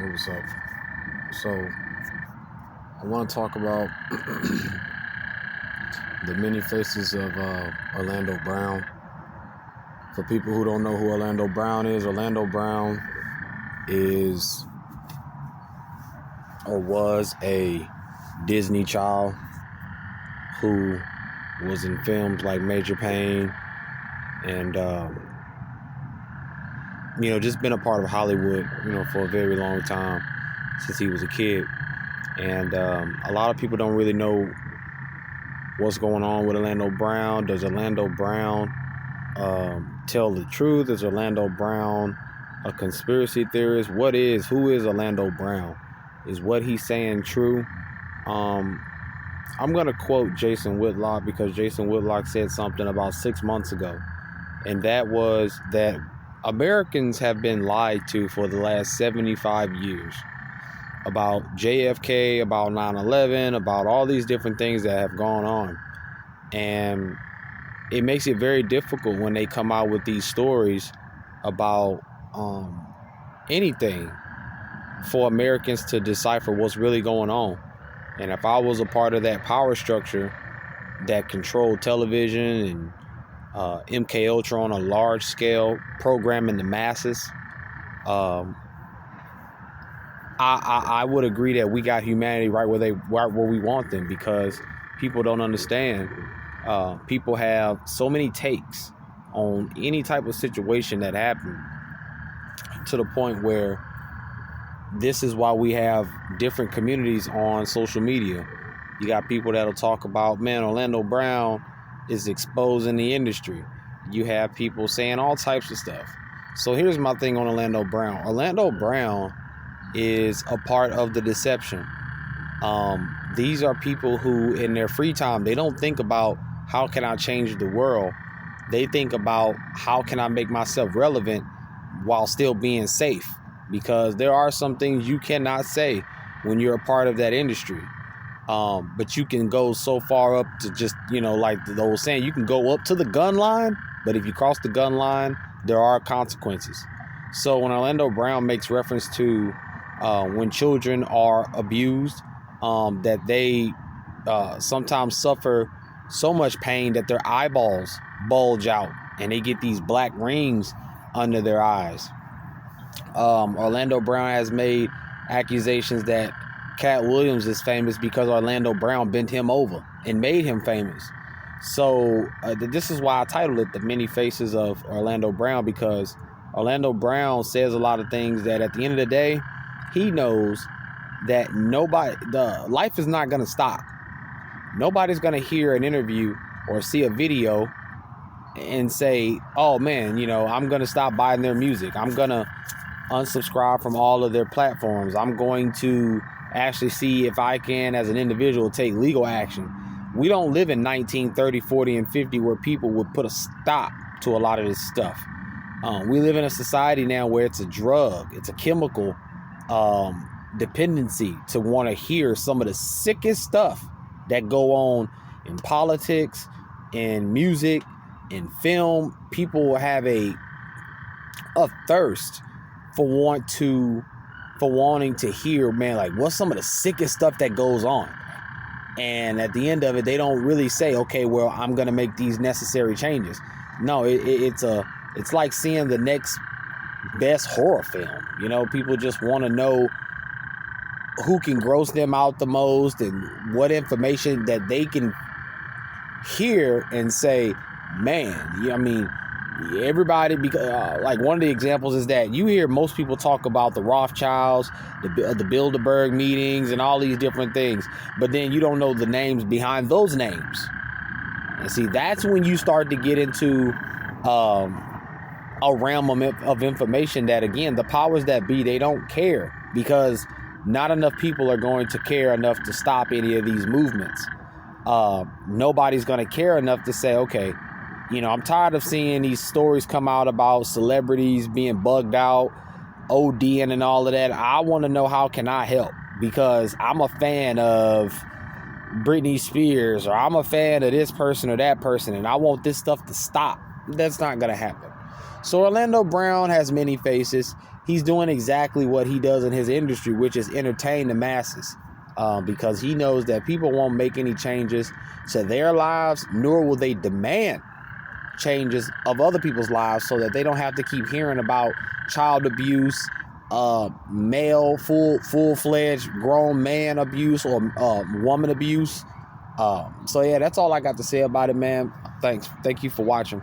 What's up? So, I want to talk about the many faces of Orlando Brown. For people who don't know who Orlando Brown is or was a Disney child who was in films like Major Payne and, just been a part of Hollywood, for a very long time since he was a kid. And a lot of people don't really know what's going on with Orlando Brown. Does Orlando Brown tell the truth? Is Orlando Brown a conspiracy theorist? Who is Orlando Brown? Is what he's saying true? I'm going to quote Jason Whitlock because Jason Whitlock said something about 6 months ago. And that was that Americans have been lied to for the last 75 years about JFK, about 9/11, about all these different things that have gone on. And it makes it very difficult when they come out with these stories about anything for Americans to decipher what's really going on. And if I was a part of that power structure that controlled television and MK Ultra on a large scale, programming the masses, I would agree that we got humanity right where we want them, because people don't understand. People have so many takes on any type of situation that happened, to the point where this is why we have different communities on social media. You got people that'll talk about, man, Orlando Brown is exposing the industry. You have people saying all types of stuff. So here's my thing on Orlando Brown. Orlando Brown is a part of the deception. These are people who, in their free time, they don't think about how can I change the world. They think about how can I make myself relevant while still being safe, because there are some things you cannot say when you're a part of that industry. But you can go so far up to just, like the old saying, you can go up to the gun line, but if you cross the gun line, there are consequences. So when Orlando Brown makes reference to when children are abused, that they sometimes suffer so much pain that their eyeballs bulge out and they get these black rings under their eyes. Orlando Brown has made accusations that Cat Williams is famous because Orlando Brown bent him over and made him famous. So this is why I titled it The Many Faces of Orlando Brown, because Orlando Brown says a lot of things that at the end of the day, he knows that life is not going to stop. Nobody's going to hear an interview or see a video and say, oh man, I'm going to stop buying their music. I'm going to unsubscribe from all of their platforms. I'm going to actually see if I can, as an individual, take legal action. We don't live in 1930, 40, and 50 where people would put a stop to a lot of this stuff. We live in a society now where it's a drug, it's a chemical dependency to want to hear some of the sickest stuff that go on in politics, in music, in film. People have a thirst for wanting to hear, man, like what's some of the sickest stuff that goes on. And at the end of it, they don't really say, okay, well, I'm going to make these necessary changes. No, it's like seeing the next best horror film. People just want to know who can gross them out the most and what information that they can hear and say, man, everybody, because like one of the examples is that you hear most people talk about the Rothschilds, the Bilderberg meetings and all these different things, but then you don't know the names behind those names. And see, that's when you start to get into a realm of information that, again, the powers that be, they don't care, because not enough people are going to care enough to stop any of these movements. Nobody's going to care enough to say, okay, I'm tired of seeing these stories come out about celebrities being bugged out, ODing and all of that. I want to know, how can I help? Because I'm a fan of Britney Spears, or I'm a fan of this person or that person, and I want this stuff to stop. That's not going to happen. So Orlando Brown has many faces. he's doing exactly what he does in his industry, which is entertain the masses, because he knows that people won't make any changes to their lives, nor will they demand changes of other people's lives, so that they don't have to keep hearing about child abuse, male full-fledged grown man abuse, or woman abuse. So yeah, that's all I got to say about it, man. Thank you for watching.